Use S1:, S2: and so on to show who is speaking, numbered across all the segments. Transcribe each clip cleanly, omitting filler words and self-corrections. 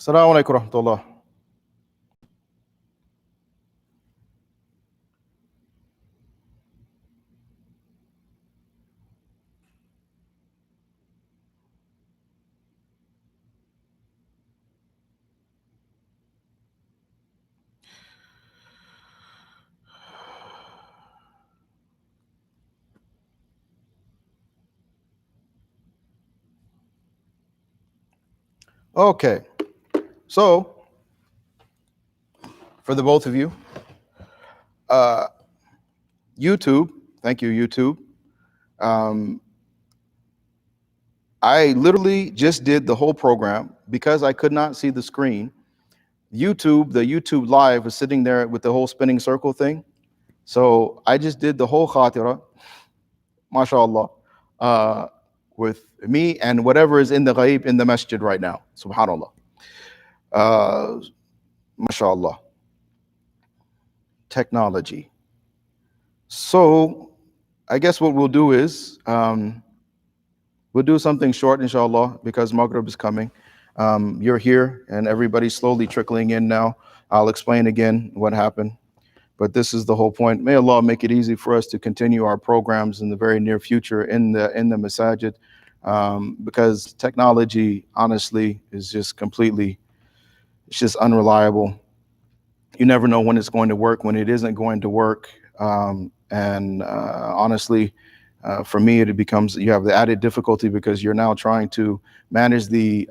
S1: Assalamu alaikum warahmatullah. Okay, so for the both of you, YouTube, thank you, YouTube. I literally just did the whole program because I could not see the screen. YouTube, the YouTube live was sitting there with the whole spinning circle thing. So I just did the whole Khatirah, mashallah, with me and whatever is in the ghaib in the masjid right now, subhanallah. Mashallah. Technology. So I guess what we'll do is we'll do something short, inshallah, because Maghrib is coming. You're here and everybody's slowly trickling in now. I'll explain again what happened, but this is the whole point. May Allah make it easy for us to continue our programs in the very near future in the masajid, because technology, honestly, is just completely, it's just unreliable. You never know when it's going to work, when it isn't going to work. Honestly, for me, it becomes, you have the added difficulty because you're now trying to manage the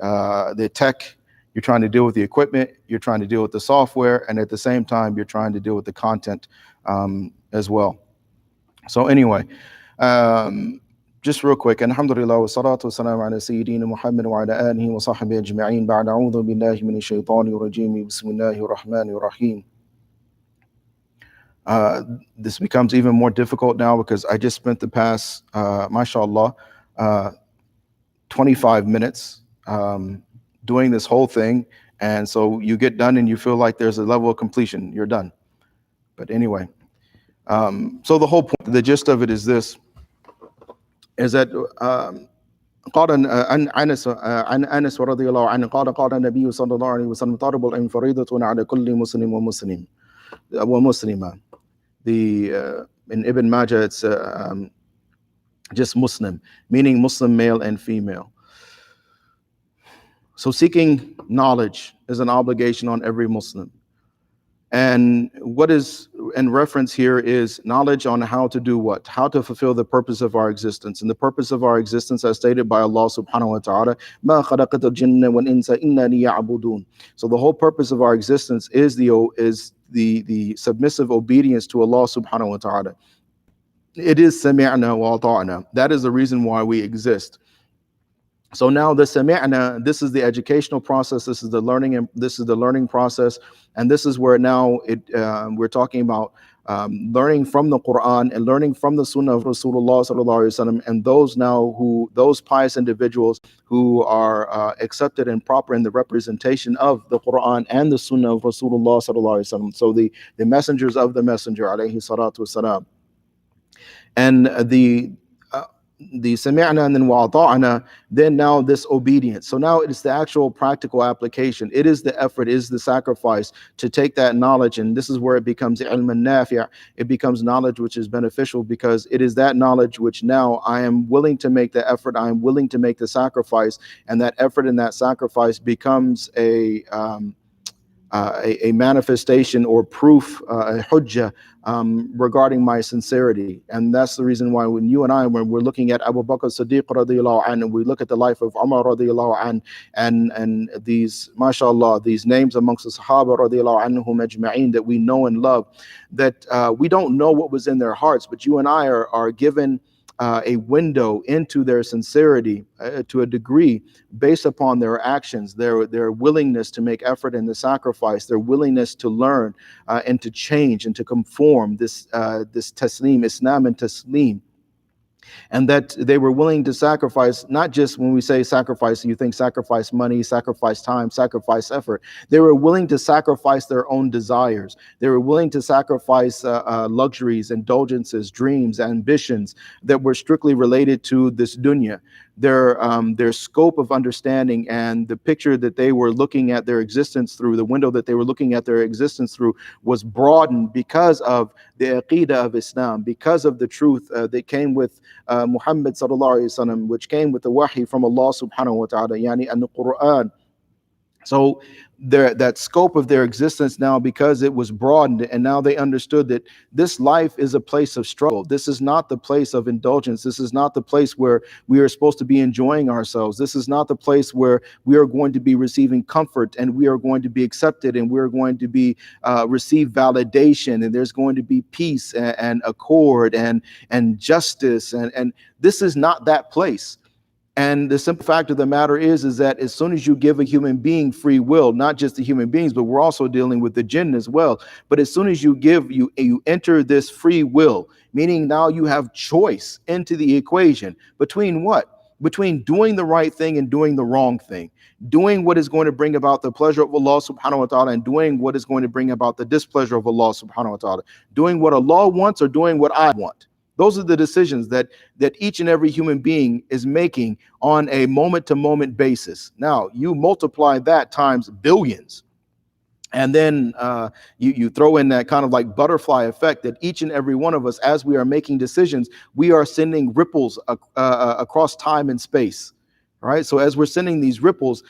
S1: tech, you're trying to deal with the equipment, you're trying to deal with the software, and at the same time, you're trying to deal with the content as well. So anyway, just real quick, alhamdulillah wa salatu wa salam ala sayyidina Muhammad wa ala alihi wa sahbihi ajma'in, ba'da a'udhu billahi minash shaitanir rajim, bismillahir rahmanir rahim. This becomes even more difficult now because I just spent the past, mashallah, 25 minutes doing this whole thing. And so you get done and you feel like there's a level of completion, you're done. But anyway, so the whole point, the gist of it is this, is that قال عن أنس رضي الله عنه قال النبي صلى الله عليه وسلم طلب العلم فريضة على كل مسلم ومسلمة. In Ibn Majah, it's just Muslim, meaning Muslim male and female. So seeking knowledge is an obligation on every Muslim. And what is in reference here is knowledge on how to do what? How to fulfill the purpose of our existence. And the purpose of our existence, as stated by Allah subhanahu wa ta'ala, مَا خَلَقَتَ الْجِنَّ وَالْإِنسَ إِلَّا لِيَعْبُدُونَ. So the whole purpose of our existence is the submissive obedience to Allah subhanahu wa ta'ala. It is sami'na wa ata'na. That is the reason why we exist. So now the sami'na, this is the educational process, this is the learning process, and this is where now we're talking about learning from the Quran and learning from the Sunnah of Rasulullah sallallahu alaihi wasallam, and those pious individuals who are accepted and proper in the representation of the Quran and the Sunnah of Rasulullah sallallahu alaihi wasallam. So the messengers of the Messenger alayhi salatu wasalam, and the sami'na and then wa'ata'na, then now this obedience. So now it's the actual practical application. It is the effort, it is the sacrifice to take that knowledge, and this is where it becomes ilm nafi'. It becomes knowledge which is beneficial, because it is that knowledge which now I am willing to make the effort, I am willing to make the sacrifice, and that effort and that sacrifice becomes a manifestation or proof, a hujjah, regarding my sincerity. And that's the reason why when you and I, when we're looking at Abu Bakr Siddiq radiallahu anhu, and we look at the life of Umar radiallahu anhu, and these, mashallah, these names amongst the Sahaba radiallahu anhum ajma'in that we know and love, that we don't know what was in their hearts, but you and I are given a window into their sincerity to a degree based upon their actions, their willingness to make effort and the sacrifice, their willingness to learn and to change and to conform, this taslim, Islam and taslim. And that they were willing to sacrifice, not just when we say sacrifice, you think sacrifice money, sacrifice time, sacrifice effort. They were willing to sacrifice their own desires. They were willing to sacrifice luxuries, indulgences, dreams, ambitions that were strictly related to this dunya. their scope of understanding and the picture that they were looking at their existence through, the window that they were looking at their existence through, was broadened because of the aqidah of Islam, because of the truth that came with Muhammad sallallahu alaihi wasallam, which came with the wahi from Allah subhanahu wa ta'ala, yani and the Quran. So that scope of their existence now, because it was broadened, and now they understood that this life is a place of struggle. This is not the place of indulgence. This is not the place where we are supposed to be enjoying ourselves. This is not the place where we are going to be receiving comfort and we are going to be accepted and we're going to be receive validation, and there's going to be peace and accord and justice, and this is not that place. And the simple fact of the matter is that as soon as you give a human being free will, not just the human beings, but we're also dealing with the jinn as well. But as soon as you enter this free will, meaning now you have choice into the equation between what? Between doing the right thing and doing the wrong thing, doing what is going to bring about the pleasure of Allah subhanahu wa ta'ala and doing what is going to bring about the displeasure of Allah subhanahu wa ta'ala, doing what Allah wants or doing what I want. Those are the decisions that each and every human being is making on a moment-to-moment basis. Now, you multiply that times billions, and then you throw in that kind of like butterfly effect that each and every one of us, as we are making decisions, we are sending ripples across time and space. All right. So as we're sending these ripples,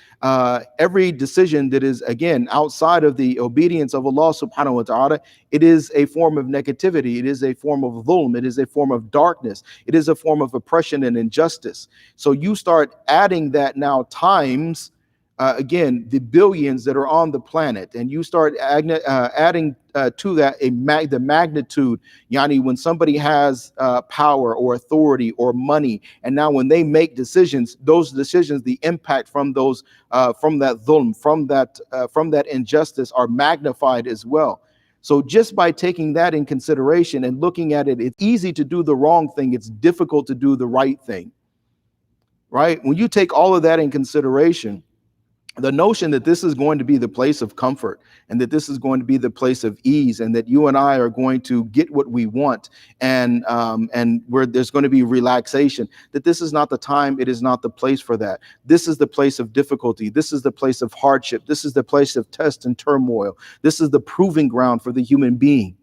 S1: every decision that is, again, outside of the obedience of Allah subhanahu wa ta'ala, it is a form of negativity. It is a form of dhulm. It is a form of darkness. It is a form of oppression and injustice. So you start adding that now times, again, the billions that are on the planet, and you start adding to that the magnitude, yani when somebody has power or authority or money, and now when they make decisions, those decisions, the impact from those from that dhulm, from that injustice, are magnified as well. So just by taking that in consideration and looking at it, it's easy to do the wrong thing. It's difficult to do the right thing, right? When you take all of that in consideration, the notion that this is going to be the place of comfort and that this is going to be the place of ease and that you and I are going to get what we want and where there's going to be relaxation, that this is not the time, it is not the place for that. This is the place of difficulty. This is the place of hardship. This is the place of test and turmoil. This is the proving ground for the human being.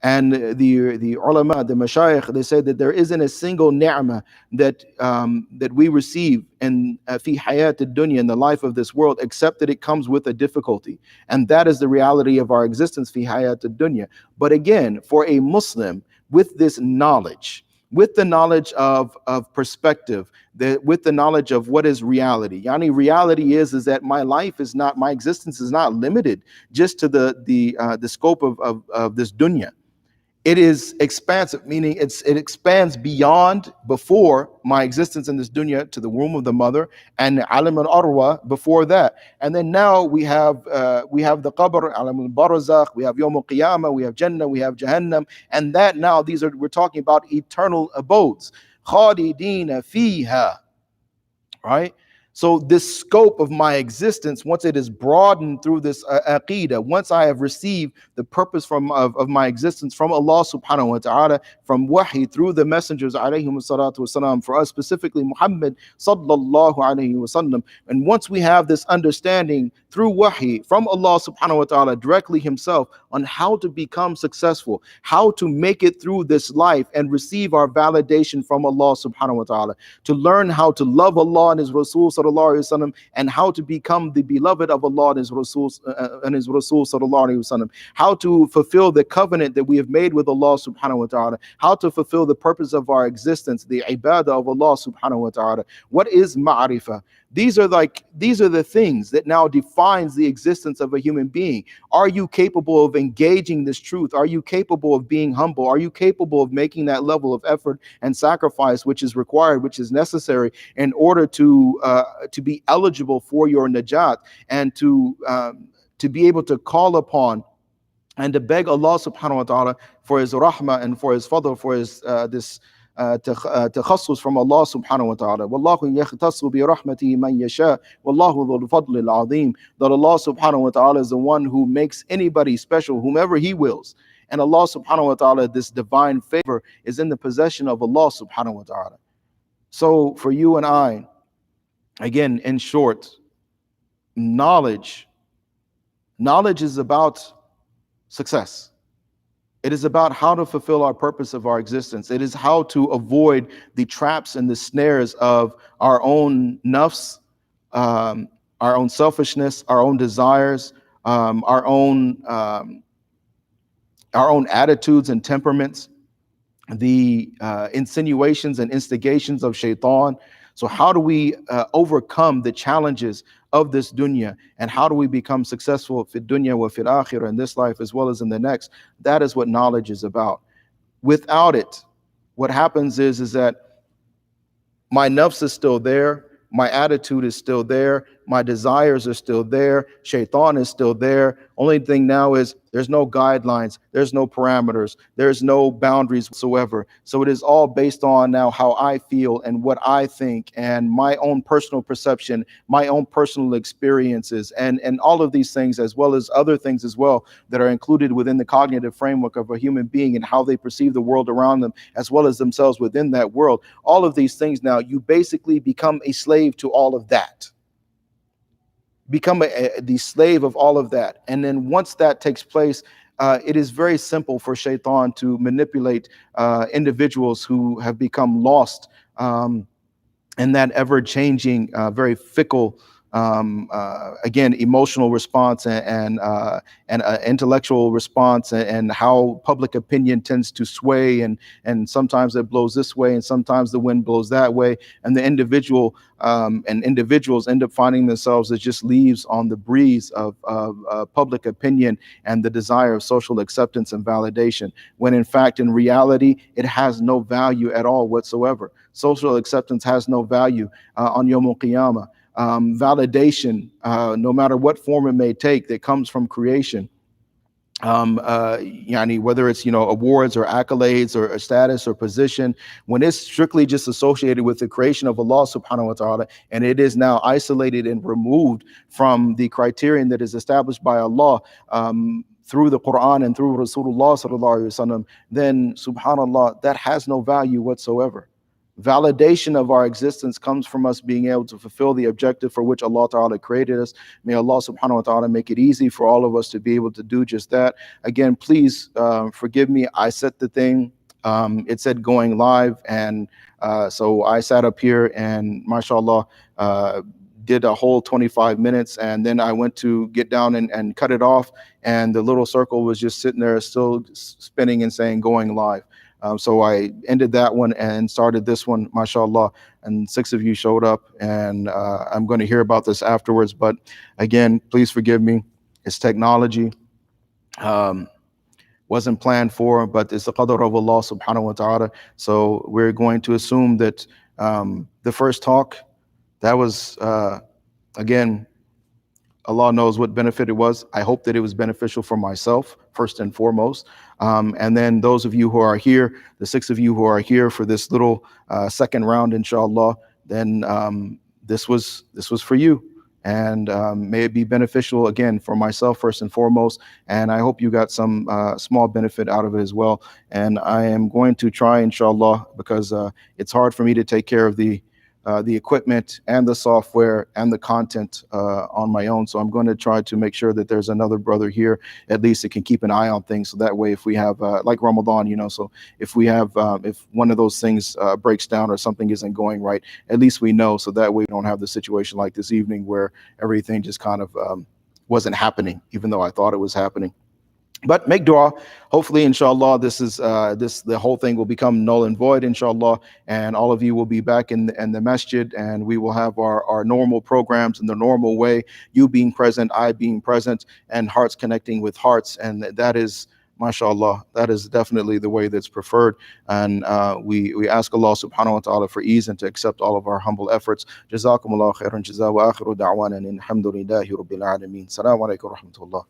S1: And the ulama, the mashayikh, they say that there isn't a single ni'mah that we receive in fi hayat ad-dunya, in the life of this world, except that it comes with a difficulty. And that is the reality of our existence, fi hayat ad-dunya. But again, for a Muslim, with this knowledge, with the knowledge of perspective, with the knowledge of what is reality. Yani reality is that my life is not, my existence is not limited just to the scope of this dunya. It is expansive, meaning it expands beyond, before my existence in this dunya, to the womb of the mother, and alam al-arwa before that. And then now we have the qabr, alam al-barzakh, we have yawm al-qiyamah, we have jannah, we have jahannam, and that now we're talking about eternal abodes. Khalidina fiha, right? So this scope of my existence, once it is broadened through this aqidah, once I have received the purpose of my existence from Allah subhanahu wa ta'ala, from wahi, through the messengers alayhim salatu wasalam, for us specifically Muhammad sallallahu alayhi wasallam, and once we have this understanding through wahi from Allah subhanahu wa ta'ala directly himself on how to become successful, how to make it through this life and receive our validation from Allah subhanahu wa ta'ala, to learn how to love Allah and his Rasul sallallahu alaihi wasallam, and how to become the beloved of Allah and his Rasul sallallahu alaihi wasallam, how to fulfill the covenant that we have made with Allah subhanahu wa ta'ala, how to fulfill the purpose of our existence, the ibadah of Allah subhanahu wa ta'ala. What is ma'rifah? These are the things that now defines the existence of a human being. Are you capable of engaging this truth? Are you capable of being humble? Are you capable of making that level of effort and sacrifice which is required, which is necessary in order to be eligible for your najat, and to be able to call upon and to beg Allah subhanahu wa ta'ala for his rahmah and for his fadl, for his this تخصص from Allah subhanahu wa ta'ala. وَاللَّهُ يَخْتَصُّ بِرَحْمَتِهِ مَنْ يَشَاءُ وَاللَّهُ ذُو الْفَضْلِ الْعَظِيمِ. That Allah subhanahu wa ta'ala is the one who makes anybody special, whomever he wills. And Allah subhanahu wa ta'ala, this divine favor is in the possession of Allah subhanahu wa ta'ala. So for you and I, again, in short, knowledge is about success. It is about how to fulfill our purpose of our existence. It is how to avoid the traps and the snares of our own nafs, um, our own selfishness, our own desires, um, our own um, our own attitudes and temperaments, the insinuations and instigations of shaitan. So how do we overcome the challenges of this dunya, and how do we become successful fi dunya wa fil akhirah, in this life as well as in the next? That is what knowledge is about. Without it, what happens is that my nafs is still there, my attitude is still there, my desires are still there, shaitan is still there. Only thing now is there's no guidelines, there's no parameters, there's no boundaries whatsoever. So it is all based on now how I feel and what I think and my own personal perception, my own personal experiences, and all of these things, as well as other things as well, that are included within the cognitive framework of a human being and how they perceive the world around them, as well as themselves within that world. All of these things, now you basically become a slave to all of that. Become the slave of all of that. And then once that takes place, it is very simple for shaitan to manipulate individuals who have become lost in that ever-changing, very fickle, again, emotional response and intellectual response, and how public opinion tends to sway, and sometimes it blows this way, and sometimes the wind blows that way, and the individuals end up finding themselves as just leaves on the breeze of public opinion and the desire of social acceptance and validation, when in fact, in reality, it has no value at all whatsoever. Social acceptance has no value on Yawm al-Qiyamah. Validation, no matter what form it may take, that comes from creation, yani whether it's awards or accolades or status or position, when it's strictly just associated with the creation of Allah subhanahu wa ta'ala, and it is now isolated and removed from the criterion that is established by Allah through the Quran and through Rasulullah sallallahu alaihi wasallam, then subhanallah, that has no value whatsoever. Validation of our existence comes from us being able to fulfill the objective for which Allah Ta'ala created us. May Allah subhanahu wa ta'ala make it easy for all of us to be able to do just that. Again, please forgive me. I set the thing. It said going live. And so I sat up here and mashallah, did a whole 25 minutes. And then I went to get down and cut it off. And the little circle was just sitting there still spinning and saying going live. So I ended that one and started this one, mashallah, and 6 of you showed up, and I'm going to hear about this afterwards. But again, please forgive me. It's technology. Wasn't planned for, but it's the qadr of Allah subhanahu wa ta'ala. So we're going to assume that the first talk, that was, again, Allah knows what benefit it was. I hope that it was beneficial for myself, first and foremost. And then those of you who are here, the 6 of you who are here for this little second round, inshallah, then this was for you. And may it be beneficial, again, for myself, first and foremost. And I hope you got some small benefit out of it as well. And I am going to try, inshallah, because it's hard for me to take care of the equipment and the software and the content on my own. So I'm going to try to make sure that there's another brother here, at least, that can keep an eye on things. So that way, if we have, like Ramadan, so if we have, if one of those things breaks down or something isn't going right, at least we know. So that way we don't have the situation like this evening where everything just kind of wasn't happening, even though I thought it was happening. But make dua. Hopefully, inshallah, the whole thing will become null and void, inshallah, and all of you will be back in the masjid, and we will have our normal programs in the normal way. You being present, I being present, and hearts connecting with hearts, and that is, mashallah, that is definitely the way that's preferred. And we ask Allah subhanahu wa ta'ala for ease and to accept all of our humble efforts. Jazakumullah khairan jaza wa akhiru da'wana alhamdulillahi rabbil alameen. Assalamu alaikum wa rahmatullah.